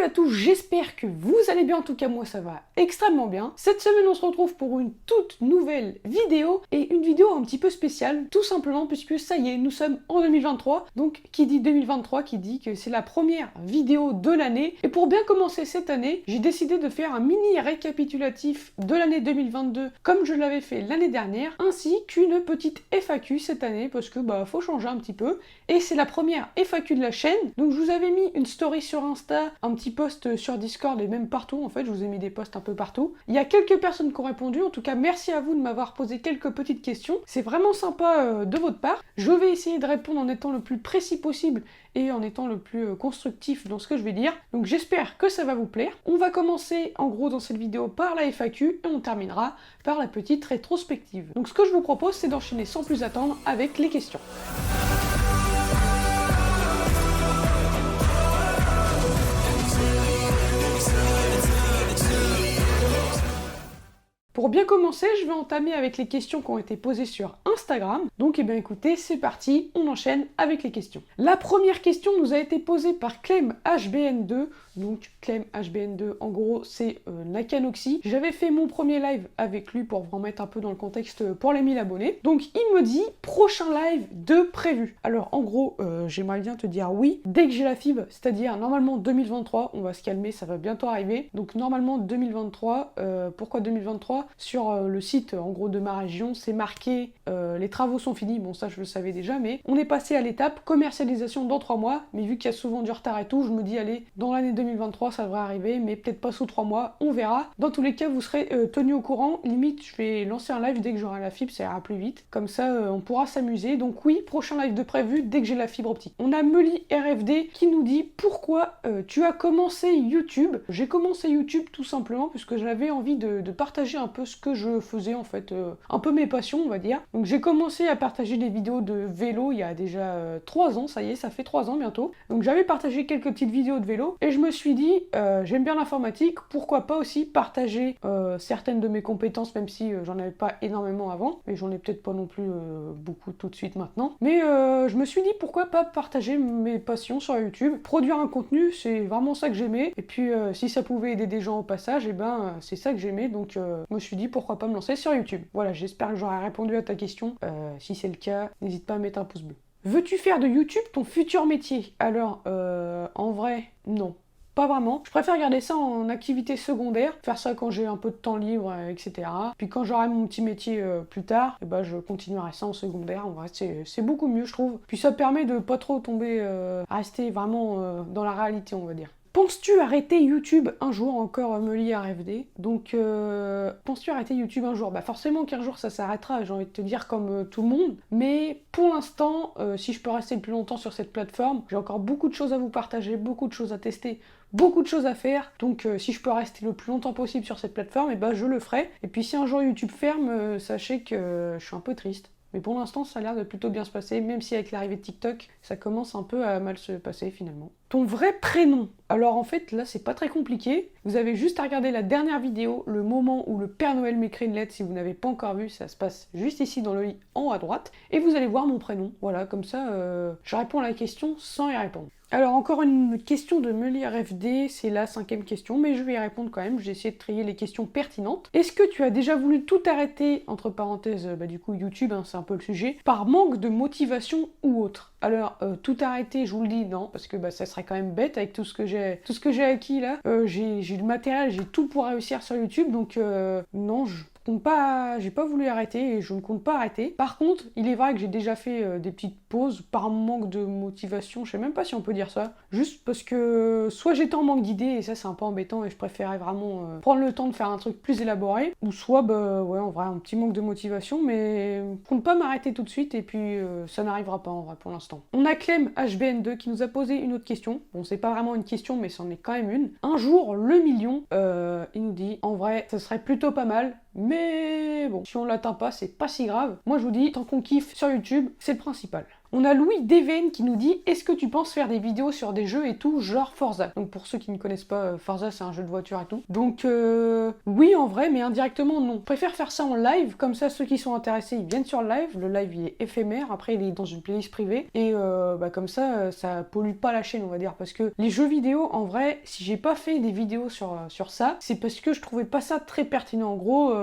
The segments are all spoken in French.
à tous, j'espère que vous allez bien, en tout cas moi ça va extrêmement bien. Cette semaine on se retrouve pour une toute nouvelle vidéo, et une vidéo un petit peu spéciale, tout simplement puisque ça y est, nous sommes en 2023, donc qui dit 2023, qui dit que c'est la première vidéo de l'année, et pour bien commencer cette année, j'ai décidé de faire un mini récapitulatif de l'année 2022, comme je l'avais fait l'année dernière, ainsi qu'une petite FAQ cette année, parce que bah faut changer un petit peu, et c'est la première FAQ de la chaîne, donc je vous avais mis une story sur Insta, un petit post sur Discord et même partout en fait, je vous ai mis des posts un peu partout. Il y a quelques personnes qui ont répondu, en tout cas merci à vous de m'avoir posé quelques petites questions, c'est vraiment sympa de votre part. Je vais essayer de répondre en étant le plus précis possible et en étant le plus constructif dans ce que je vais dire, donc j'espère que ça va vous plaire. On va commencer en gros dans cette vidéo par la FAQ et on terminera par la petite rétrospective. Donc ce que je vous propose c'est d'enchaîner sans plus attendre avec les questions. Pour bien commencer, je vais entamer avec les questions qui ont été posées sur Instagram. Donc, bien écoutez, c'est parti, on enchaîne avec les questions. La première question nous a été posée par ClemHBN2. Donc, ClemHBN2, en gros, c'est Nakanoxy. J'avais fait mon premier live avec lui pour vous remettre un peu dans le contexte pour les 1000 abonnés. Donc, il me dit prochain live de prévu. Alors, en gros, j'aimerais bien te dire oui, dès que j'ai la fibre, c'est-à-dire normalement 2023, on va se calmer, ça va bientôt arriver. Donc, normalement 2023, pourquoi 2023 ? Sur le site en gros de ma région, c'est marqué les travaux sont finis, bon ça je le savais déjà, mais on est passé à l'étape commercialisation dans 3 mois, mais vu qu'il y a souvent du retard et tout, je me dis allez, dans l'année 2023 ça devrait arriver, mais peut-être pas sous 3 mois, on verra. Dans tous les cas, vous serez tenus au courant, limite je vais lancer un live dès que j'aurai la fibre, ça ira plus vite, comme ça on pourra s'amuser. Donc oui, prochain live de prévu dès que j'ai la fibre optique. On a Meli RFD qui nous dit pourquoi tu as commencé YouTube. J'ai commencé YouTube tout simplement puisque j'avais envie de partager un peu ce que je faisais en fait, un peu mes passions on va dire. Donc j'ai commencé à partager des vidéos de vélo il y a déjà 3 ans, ça y est, ça fait 3 ans bientôt. Donc j'avais partagé quelques petites vidéos de vélo et je me suis dit j'aime bien l'informatique, pourquoi pas aussi partager certaines de mes compétences, même si j'en avais pas énormément avant, mais j'en ai peut-être pas non plus beaucoup tout de suite maintenant. Mais je me suis dit pourquoi pas partager mes passions sur YouTube, produire un contenu, c'est vraiment ça que j'aimais, et puis si ça pouvait aider des gens au passage, et ben c'est ça que j'aimais, donc je me suis dit pourquoi pas me lancer sur YouTube. Voilà, j'espère que j'aurai répondu à ta question. Si c'est le cas, n'hésite pas à mettre un pouce bleu. Veux-tu faire de YouTube ton futur métier? Alors, en vrai, non. Pas vraiment. Je préfère garder ça en activité secondaire, faire ça quand j'ai un peu de temps libre, etc. Puis quand j'aurai mon petit métier plus tard, et ben je continuerai ça en secondaire. En vrai, c'est beaucoup mieux, je trouve. Puis ça permet de pas trop tomber, à rester vraiment dans la réalité, on va dire. Penses-tu arrêter YouTube un jour? Encore Meli RFD. Donc, penses-tu arrêter YouTube un jour? Bah forcément qu'un jour ça s'arrêtera, j'ai envie de te dire comme tout le monde. Mais pour l'instant, si je peux rester le plus longtemps sur cette plateforme, j'ai encore beaucoup de choses à vous partager, beaucoup de choses à tester, beaucoup de choses à faire. Donc si je peux rester le plus longtemps possible sur cette plateforme, et bah je le ferai. Et puis si un jour YouTube ferme, sachez que je suis un peu triste. Mais pour l'instant, ça a l'air de plutôt bien se passer, même si avec l'arrivée de TikTok, ça commence un peu à mal se passer finalement. Ton vrai prénom? Alors en fait, là, c'est pas très compliqué. Vous avez juste à regarder la dernière vidéo, le moment où le Père Noël m'écrit une lettre. Si vous n'avez pas encore vu, ça se passe juste ici dans le i en haut à droite. Et vous allez voir mon prénom. Voilà, comme ça, je réponds à la question sans y répondre. Alors encore une question de Meli RFD, c'est la 5e question, mais je vais y répondre quand même, j'ai essayé de trier les questions pertinentes. Est-ce que tu as déjà voulu tout arrêter, entre parenthèses, du coup YouTube, hein, c'est un peu le sujet, par manque de motivation ou autre? Alors, tout arrêter, je vous le dis, non, parce que ça serait quand même bête avec tout ce que j'ai acquis là. J'ai le matériel, j'ai tout pour réussir sur YouTube, donc non, j'ai pas voulu arrêter et je ne compte pas arrêter. Par contre, il est vrai que j'ai déjà fait des petites pauses par manque de motivation, je sais même pas si on peut dire ça, juste parce que soit j'étais en manque d'idées et ça c'est un peu embêtant et je préférais vraiment prendre le temps de faire un truc plus élaboré, ou soit ouais en vrai un petit manque de motivation, mais je compte pas m'arrêter tout de suite et puis ça n'arrivera pas en vrai pour l'instant. On a Clem HBN2 qui nous a posé une autre question, bon c'est pas vraiment une question mais c'en est quand même une. Un jour le million, il nous dit en vrai ça serait plutôt pas mal, mais bon, si on l'atteint pas, c'est pas si grave. Moi je vous dis, tant qu'on kiffe sur YouTube, c'est le principal. On a Louis Deven qui nous dit: est-ce que tu penses faire des vidéos sur des jeux et tout, genre Forza? Donc pour ceux qui ne connaissent pas, Forza c'est un jeu de voiture et tout. Donc oui en vrai, mais indirectement non. Je préfère faire ça en live, comme ça ceux qui sont intéressés ils viennent sur le live. Le live il est éphémère, après il est dans une playlist privée. Et comme ça, ça pollue pas la chaîne on va dire. Parce que les jeux vidéo en vrai, si j'ai pas fait des vidéos sur ça, c'est parce que je trouvais pas ça très pertinent. En gros,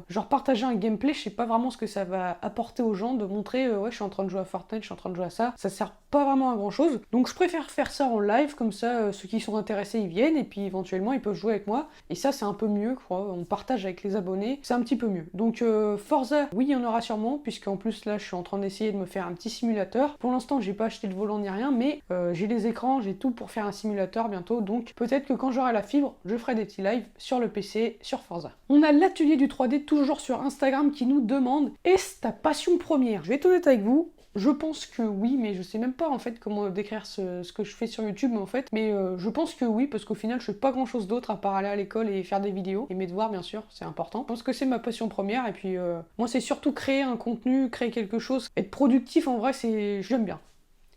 genre partager un gameplay, je sais pas vraiment ce que ça va apporter aux gens, de montrer ouais je suis en train de jouer à Fortnite, je suis en train de jouer à ça sert pas vraiment à grand chose. Donc je préfère faire ça en live, comme ça ceux qui sont intéressés ils viennent et puis éventuellement ils peuvent jouer avec moi. Et ça c'est un peu mieux quoi, on partage avec les abonnés, c'est un petit peu mieux. Donc Forza, oui il y en aura sûrement, puisqu'en plus là je suis en train d'essayer de me faire un petit simulateur. Pour l'instant j'ai pas acheté de volant ni rien, mais j'ai les écrans, j'ai tout pour faire un simulateur bientôt. Donc peut-être que quand j'aurai la fibre, je ferai des petits lives sur le PC, sur Forza. On a l'atelier du 3D toujours sur Instagram qui nous demande: est-ce ta passion première? Je vais être honnête avec vous, je pense que oui, mais je sais même pas en fait comment décrire ce que je fais sur YouTube en fait. Mais je pense que oui, parce qu'au final je fais pas grand chose d'autre à part aller à l'école et faire des vidéos. Et mes devoirs bien sûr, c'est important. Je pense que c'est ma passion première et puis moi c'est surtout créer un contenu, créer quelque chose. Être productif en vrai, j'aime bien.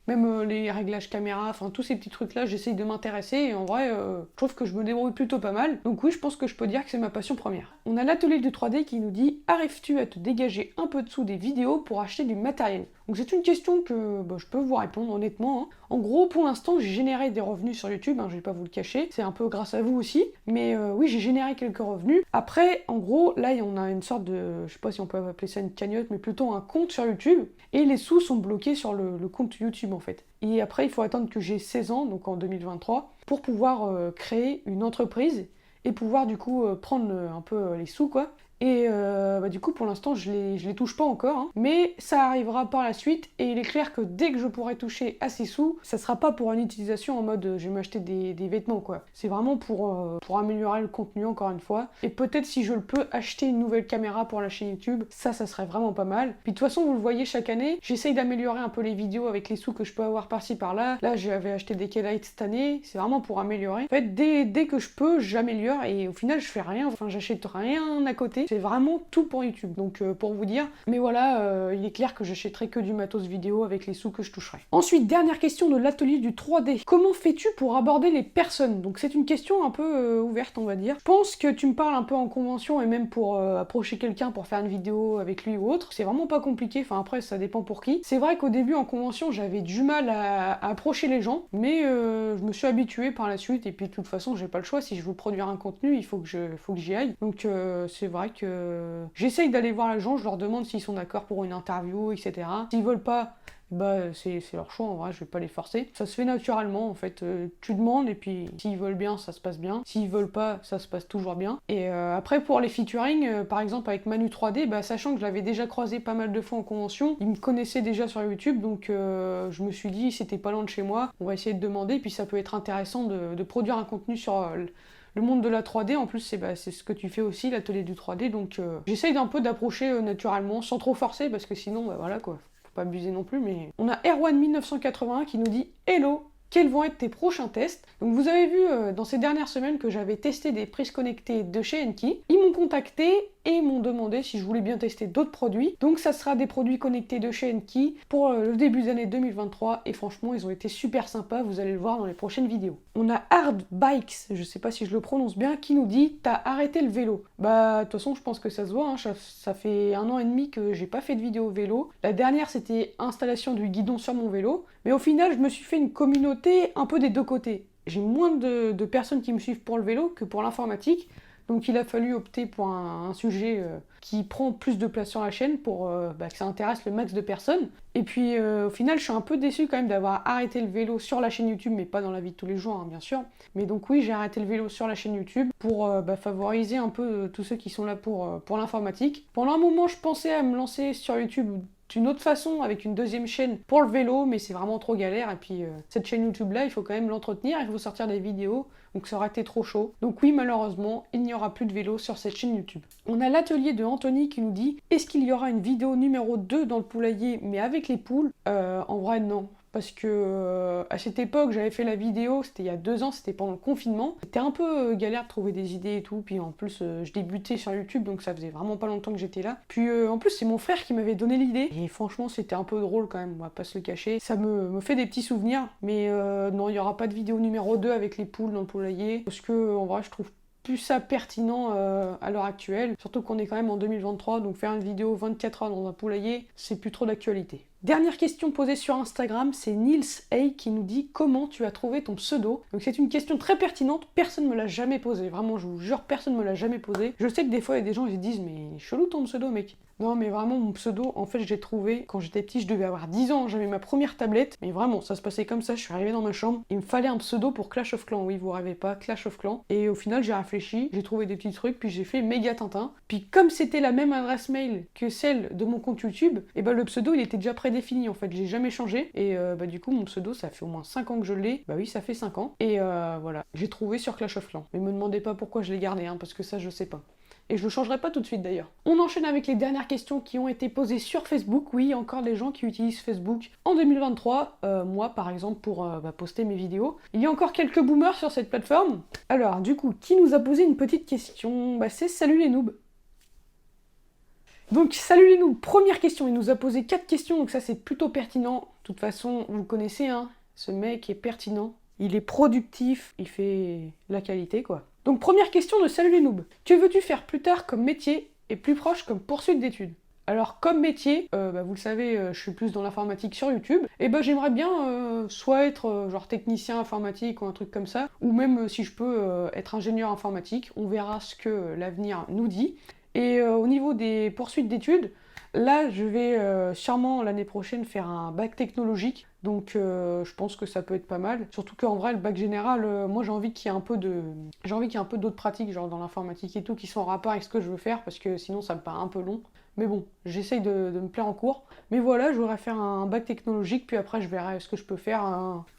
Même les réglages caméra, enfin tous ces petits trucs là, j'essaye de m'intéresser et en vrai, je trouve que je me débrouille plutôt pas mal. Donc oui, je pense que je peux dire que c'est ma passion première. On a l'atelier du 3D qui nous dit: arrives-tu à te dégager un peu de sous des vidéos pour acheter du matériel? Donc c'est une question que je peux vous répondre honnêtement. En gros, pour l'instant, j'ai généré des revenus sur YouTube, je vais pas vous le cacher, c'est un peu grâce à vous aussi, mais oui, j'ai généré quelques revenus. Après, en gros, là, on a une sorte de, je sais pas si on peut appeler ça une cagnotte, mais plutôt un compte sur YouTube, et les sous sont bloqués sur le compte YouTube en fait. Et après, il faut attendre que j'ai 16 ans, donc en 2023, pour pouvoir créer une entreprise et pouvoir du coup prendre un peu les sous quoi. Et du coup pour l'instant je les touche pas encore, mais ça arrivera par la suite et il est clair que dès que je pourrai toucher à ces sous, ça sera pas pour une utilisation en mode je vais m'acheter des vêtements quoi. C'est vraiment pour améliorer le contenu encore une fois. Et peut-être si je le peux acheter une nouvelle caméra pour la chaîne YouTube, ça serait vraiment pas mal. Puis de toute façon vous le voyez chaque année, j'essaye d'améliorer un peu les vidéos avec les sous que je peux avoir par-ci par-là. Là j'avais acheté des K-Lite cette année, c'est vraiment pour améliorer. En fait dès que je peux, j'améliore et au final je fais rien, enfin j'achète rien à côté. C'est vraiment tout pour YouTube, donc pour vous dire. Mais voilà, il est clair que j'achèterai que du matos vidéo avec les sous que je toucherai. Ensuite, dernière question de l'atelier du 3D. Comment fais-tu pour aborder les personnes? Donc c'est une question un peu ouverte, on va dire. Je pense que tu me parles un peu en convention et même pour approcher quelqu'un pour faire une vidéo avec lui ou autre. C'est vraiment pas compliqué, enfin après ça dépend pour qui. C'est vrai qu'au début en convention j'avais du mal à approcher les gens, mais je me suis habituée par la suite et puis de toute façon j'ai pas le choix. Si je veux produire un contenu, il faut que j'y aille. Donc c'est vrai que j'essaye d'aller voir les gens, je leur demande s'ils sont d'accord pour une interview, etc. S'ils veulent pas, c'est leur choix en vrai, je vais pas les forcer. Ça se fait naturellement en fait, tu demandes et puis s'ils veulent bien, ça se passe bien. S'ils veulent pas, ça se passe toujours bien. Et après pour les featuring, par exemple avec Manu 3D, sachant que je l'avais déjà croisé pas mal de fois en convention, il me connaissait déjà sur YouTube, donc je me suis dit c'était pas loin de chez moi, on va essayer de demander, puis ça peut être intéressant de produire un contenu sur le monde de la 3D. En plus c'est ce que tu fais aussi, l'atelier du 3D, donc j'essaye d'un peu d'approcher naturellement, sans trop forcer, parce que sinon voilà quoi, faut pas abuser non plus. Mais on a Erwan1981 qui nous dit: hello, quels vont être tes prochains tests? Donc vous avez vu dans ces dernières semaines que j'avais testé des prises connectées de chez Enki. Ils m'ont contacté et m'ont demandé si je voulais bien tester d'autres produits. Donc ça sera des produits connectés de chez Enki pour le début d'année 2023 et franchement ils ont été super sympas, vous allez le voir dans les prochaines vidéos. On a Hard Bikes, je sais pas si je le prononce bien, qui nous dit: t'as arrêté le vélo. De toute façon je pense que ça se voit, ça fait 1 an et demi que j'ai pas fait de vidéo vélo. La dernière c'était installation du guidon sur mon vélo, mais au final je me suis fait une communauté un peu des deux côtés. J'ai moins de personnes qui me suivent pour le vélo que pour l'informatique. Donc il a fallu opter pour un sujet qui prend plus de place sur la chaîne pour que ça intéresse le max de personnes. Et puis au final je suis un peu déçue quand même d'avoir arrêté le vélo sur la chaîne YouTube, mais pas dans la vie de tous les jours bien sûr. Mais donc oui, j'ai arrêté le vélo sur la chaîne YouTube pour favoriser un peu tous ceux qui sont là pour l'informatique. Pendant un moment je pensais à me lancer sur YouTube d'une autre façon avec une deuxième chaîne pour le vélo, mais c'est vraiment trop galère. Et puis cette chaîne YouTube là il faut quand même l'entretenir, il faut sortir des vidéos, donc ça aurait été trop chaud. Donc oui, malheureusement il n'y aura plus de vélo sur cette chaîne YouTube. On a l'atelier de Anthony qui nous dit: est-ce qu'il y aura une vidéo numéro 2 dans le poulailler mais avec les poules? En vrai non, parce que à cette époque j'avais fait la vidéo, c'était il y a 2 ans, c'était pendant le confinement. C'était un peu galère de trouver des idées et tout, puis en plus je débutais sur YouTube, donc ça faisait vraiment pas longtemps que j'étais là. Puis en plus c'est mon frère qui m'avait donné l'idée, et franchement c'était un peu drôle quand même, on va pas se le cacher. Ça me fait des petits souvenirs, mais non, il y aura pas de vidéo numéro 2 avec les poules dans le poulailler, parce que en vrai je trouve plus ça pertinent à l'heure actuelle, surtout qu'on est quand même en 2023, donc faire une vidéo 24 heures dans un poulailler, c'est plus trop d'actualité. Dernière question posée sur Instagram, c'est Nils A qui nous dit comment tu as trouvé ton pseudo. Donc c'est une question très pertinente, personne ne me l'a jamais posée, vraiment je vous jure personne ne me l'a jamais posée. Je sais que des fois il y a des gens qui se disent mais chelou ton pseudo mec. Non mais vraiment mon pseudo, en fait je l'ai trouvé quand j'étais petit, je devais avoir 10 ans, j'avais ma première tablette, mais vraiment ça se passait comme ça, je suis arrivée dans ma chambre, il me fallait un pseudo pour Clash of Clans, oui vous rêvez pas, Clash of Clans, et au final j'ai réfléchi, j'ai trouvé des petits trucs, puis j'ai fait Méga Tintin, puis comme c'était la même adresse mail que celle de mon compte YouTube, et ben le pseudo il était déjà prédéfini en fait, j'ai jamais changé, et du coup mon pseudo ça fait au moins 5 ans que je l'ai, bah oui ça fait 5 ans, et voilà, j'ai trouvé sur Clash of Clans, mais me demandez pas pourquoi je l'ai gardé, hein, parce que ça je sais pas. Et je le changerai pas tout de suite d'ailleurs. On enchaîne avec les dernières questions qui ont été posées sur Facebook. Oui, encore des gens qui utilisent Facebook en 2023. Moi, par exemple, pour poster mes vidéos. Il y a encore quelques boomers sur cette plateforme. Alors, du coup, qui nous a posé une petite question? C'est Salut les noobs. Donc, salut les noobs, première question. Il nous a posé 4 questions, donc ça c'est plutôt pertinent. De toute façon, vous le connaissez, hein. Ce mec est pertinent. Il est productif, il fait la qualité, quoi. Donc première question de Salut les noobs. Que veux-tu faire plus tard comme métier et plus proche comme poursuite d'études? Alors comme métier, vous le savez, je suis plus dans l'informatique sur YouTube, et j'aimerais bien soit être genre technicien informatique ou un truc comme ça, ou même si je peux être ingénieur informatique, on verra ce que l'avenir nous dit. Et au niveau des poursuites d'études, là je vais sûrement l'année prochaine faire un bac technologique, donc je pense que ça peut être pas mal. Surtout qu'en vrai le bac général, moi j'ai envie qu'il y ait un peu d'autres pratiques, genre dans l'informatique et tout, qui sont en rapport avec ce que je veux faire, parce que sinon ça me paraît un peu long. Mais bon, j'essaye de me plaire en cours. Mais voilà, je voudrais faire un bac technologique, puis après je verrai ce que je peux faire,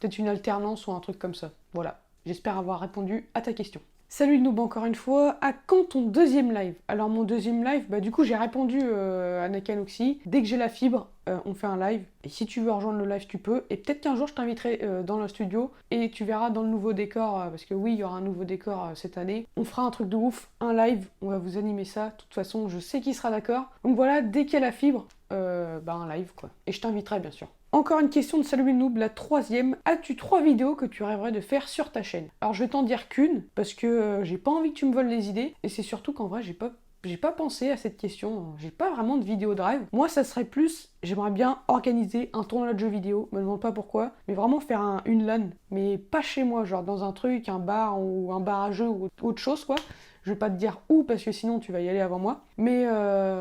peut-être une alternance ou un truc comme ça. Voilà, j'espère avoir répondu à ta question. Salut le noob encore une fois, à quand ton deuxième live? Alors mon deuxième live, du coup j'ai répondu à Nakanoxy, dès que j'ai la fibre, on fait un live, et si tu veux rejoindre le live tu peux, et peut-être qu'un jour je t'inviterai dans le studio, et tu verras dans le nouveau décor, parce que oui il y aura un nouveau décor cette année, on fera un truc de ouf, un live, on va vous animer ça, de toute façon je sais qui sera d'accord, donc voilà, dès qu'il y a la fibre, un live quoi, et je t'inviterai bien sûr. Encore une question de Salut le noob, la troisième. As-tu 3 vidéos que tu rêverais de faire sur ta chaîne? Alors je vais t'en dire qu'une, parce que j'ai pas envie que tu me voles les idées, et c'est surtout qu'en vrai j'ai pas pensé à cette question, j'ai pas vraiment de vidéo de rêve. Moi ça serait plus, j'aimerais bien organiser un tournoi de jeux vidéo, me demande pas pourquoi, mais vraiment faire une LAN, mais pas chez moi, genre dans un truc, un bar ou un bar à jeux ou autre chose quoi. Je vais pas te dire où parce que sinon tu vas y aller avant moi. Mais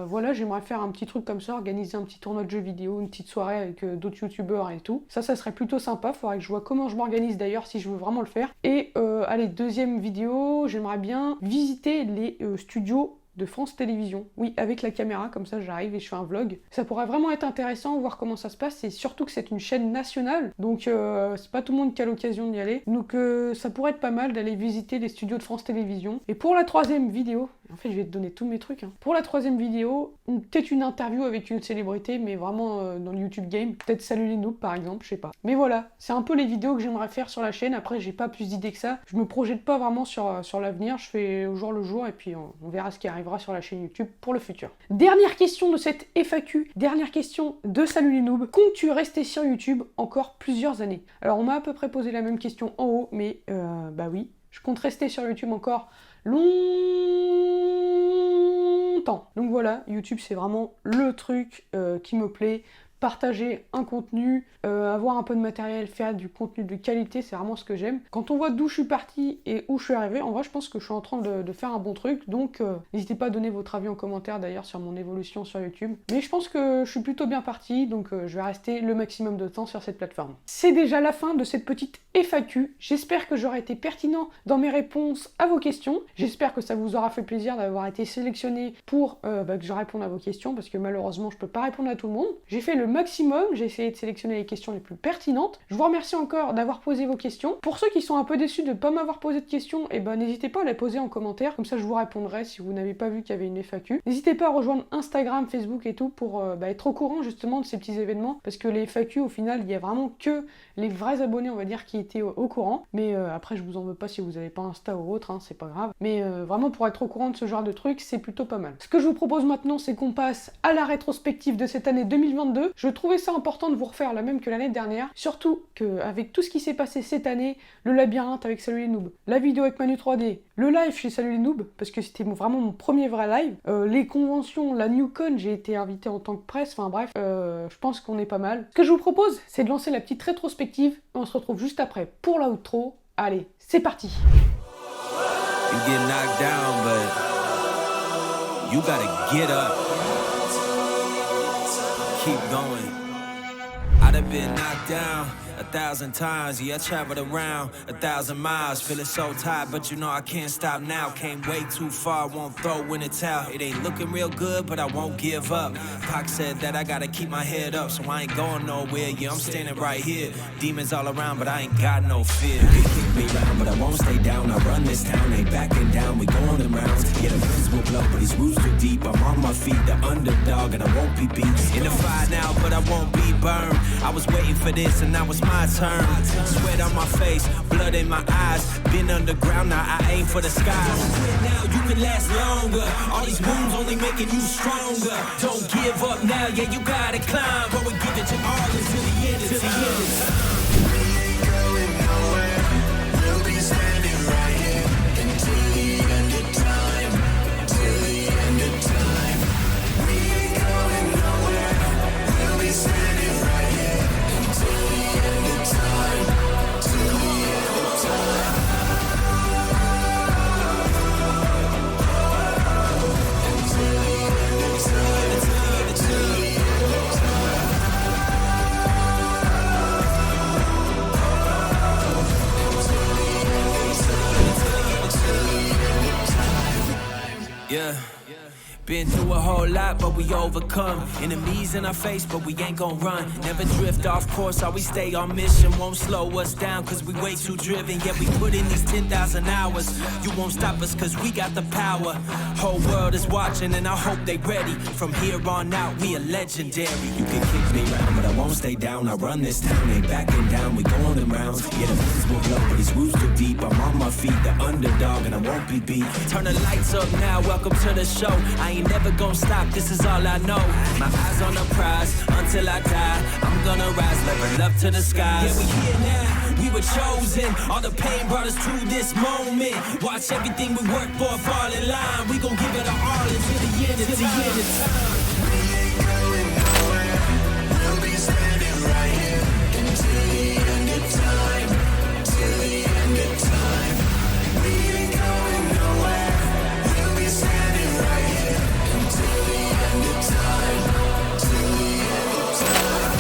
voilà, j'aimerais faire un petit truc comme ça, organiser un petit tournoi de jeux vidéo, une petite soirée avec d'autres youtubeurs et tout. Ça serait plutôt sympa. Faudrait que je vois comment je m'organise d'ailleurs si je veux vraiment le faire. Et allez, deuxième vidéo, j'aimerais bien visiter les studios de France Télévisions. Oui, avec la caméra, comme ça j'arrive et je fais un vlog. Ça pourrait vraiment être intéressant, voir comment ça se passe, et surtout que c'est une chaîne nationale, donc c'est pas tout le monde qui a l'occasion d'y aller. Donc ça pourrait être pas mal d'aller visiter les studios de France Télévisions. Et pour la troisième vidéo, en fait je vais te donner tous mes trucs, hein. Pour la troisième vidéo, peut-être une interview avec une célébrité, mais vraiment dans le YouTube game. Peut-être Salut les noobs par exemple, je sais pas. Mais voilà, c'est un peu les vidéos que j'aimerais faire sur la chaîne. Après j'ai pas plus d'idées que ça. Je me projette pas vraiment sur l'avenir, je fais au jour le jour, et puis on verra ce qui arrive sur la chaîne YouTube pour le futur. Dernière question de cette FAQ, dernière question de Salut les noobs. Comptes-tu rester sur YouTube encore plusieurs années? Alors on m'a à peu près posé la même question en haut, mais oui, je compte rester sur YouTube encore longtemps. Donc voilà, YouTube c'est vraiment le truc qui me plaît. Partager un contenu, avoir un peu de matériel, faire du contenu de qualité, c'est vraiment ce que j'aime. Quand on voit d'où je suis partie et où je suis arrivée, en vrai je pense que je suis en train de faire un bon truc, donc n'hésitez pas à donner votre avis en commentaire d'ailleurs sur mon évolution sur YouTube. Mais je pense que je suis plutôt bien partie, donc je vais rester le maximum de temps sur cette plateforme. C'est déjà la fin de cette petite FAQ, j'espère que j'aurai été pertinent dans mes réponses à vos questions, j'espère que ça vous aura fait plaisir d'avoir été sélectionné pour que je réponde à vos questions, parce que malheureusement je peux pas répondre à tout le monde. J'ai fait le maximum, j'ai essayé de sélectionner les questions les plus pertinentes. Je vous remercie encore d'avoir posé vos questions. Pour ceux qui sont un peu déçus de ne pas m'avoir posé de questions, n'hésitez pas à les poser en commentaire, comme ça je vous répondrai si vous n'avez pas vu qu'il y avait une FAQ. N'hésitez pas à rejoindre Instagram, Facebook et tout pour être au courant justement de ces petits événements, parce que les FAQ au final, il y a vraiment que les vrais abonnés, on va dire, qui étaient au courant. Mais après, je vous en veux pas si vous n'avez pas Insta ou autre, hein, c'est pas grave. Mais vraiment, pour être au courant de ce genre de trucs, c'est plutôt pas mal. Ce que je vous propose maintenant, c'est qu'on passe à la rétrospective de cette année 2022. Je trouvais ça important de vous refaire la même que l'année dernière, surtout qu'avec tout ce qui s'est passé cette année, le labyrinthe avec Salut les Noobs, la vidéo avec Manu 3D, le live chez Salut les Noobs, parce que c'était vraiment mon premier vrai live, les conventions, la NewCon, j'ai été invité en tant que presse, enfin bref, je pense qu'on est pas mal. Ce que je vous propose, c'est de lancer la petite rétrospective, et on se retrouve juste après pour la outro. Allez, c'est parti. You get knocked down, but you gotta get up. Keep going. I'd have been knocked down 1,000 times, yeah, I traveled around 1,000 miles, feeling so tired, but you know I can't stop now. Came way too far, won't throw in the towel. It ain't looking real good, but I won't give up. Pac said that I gotta keep my head up, so I ain't going nowhere. Yeah, I'm standing right here. Demons all around, but I ain't got no fear. They kick me around, but I won't stay down. I run this town, ain't backing down. We going in rounds. Yeah, the winds will blow, but these roots too deep. I'm on my feet, the underdog, and I won't be beat. In the fire now, but I won't be burned. I was waiting for this, and now it's my turn. Sweat on my face, blood in my eyes. Been underground, now I aim for the skies. Don't quit now, you can last longer. All these wounds only making you stronger. Don't give up now, yeah, you gotta climb. Go and give it your all until the end of time. We ain't going nowhere. We'll be standing right here until the end of time. Till the end of time. We ain't going nowhere. We'll be standing right here until the end of time. Till the end of time. Until the end of time. Until the end of time. Yeah. Been through a whole lot, but we overcome. Enemies in our face, but we ain't gon' run. Never drift off course, always stay on mission. Won't slow us down, cause we way too driven. Yeah, we put in these 10,000 hours. You won't stop us, cause we got the power. Whole world is watching, and I hope they ready. From here on out, we are legendary. You can kick me around, but I won't stay down. I run this town, ain't backing down. We going in rounds. Yeah, the winds will blow, but these roots too deep. I'm on my feet, the underdog, and I won't be beat. Turn the lights up now, welcome to the show. I ain't never gonna stop, this is all I know. My eyes on the prize, until I die. I'm gonna rise, level up to the skies. Yeah, we here now, we were chosen. All the pain brought us to this moment. Watch everything we work for fall in line. We gon' give it our all until the end of time. We ain't going nowhere. We'll be standing right here until the end of time. Till the end of time. We ain't going nowhere. We'll be standing right here until the end of time. Till the end of time.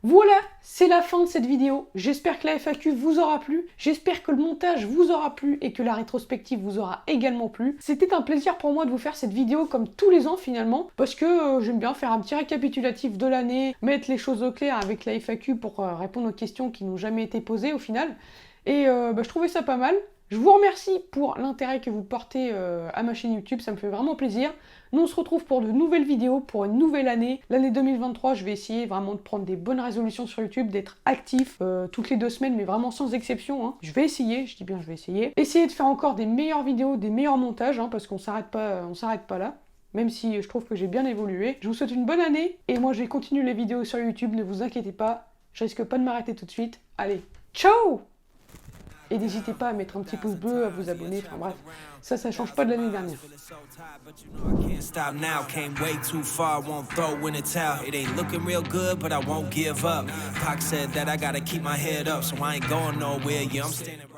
Voilà, c'est la fin de cette vidéo. J'espère que la FAQ vous aura plu, j'espère que le montage vous aura plu et que la rétrospective vous aura également plu. C'était un plaisir pour moi de vous faire cette vidéo comme tous les ans finalement, parce que j'aime bien faire un petit récapitulatif de l'année, mettre les choses au clair avec la FAQ pour répondre aux questions qui n'ont jamais été posées au final. Et je trouvais ça pas mal. Je vous remercie pour l'intérêt que vous portez à ma chaîne YouTube, ça me fait vraiment plaisir. Nous on se retrouve pour de nouvelles vidéos, pour une nouvelle année. L'année 2023, je vais essayer vraiment de prendre des bonnes résolutions sur YouTube, d'être actif toutes les 2 semaines, mais vraiment sans exception. Hein. Je vais essayer, je dis bien je vais essayer. Essayer de faire encore des meilleures vidéos, des meilleurs montages, hein, parce qu'on s'arrête pas là. Même si je trouve que j'ai bien évolué. Je vous souhaite une bonne année, et moi je vais continuer les vidéos sur YouTube, ne vous inquiétez pas. Je risque pas de m'arrêter tout de suite. Allez, ciao! Et n'hésitez pas à mettre un petit pouce bleu, à vous abonner, enfin bref, ça change pas de l'année dernière. Can't stop now, came way too far, won't throw in the towel. It ain't looking real good, but I won't give up. Pac said that I gotta keep my head up, so I ain't going nowhere, yeah, I'm standing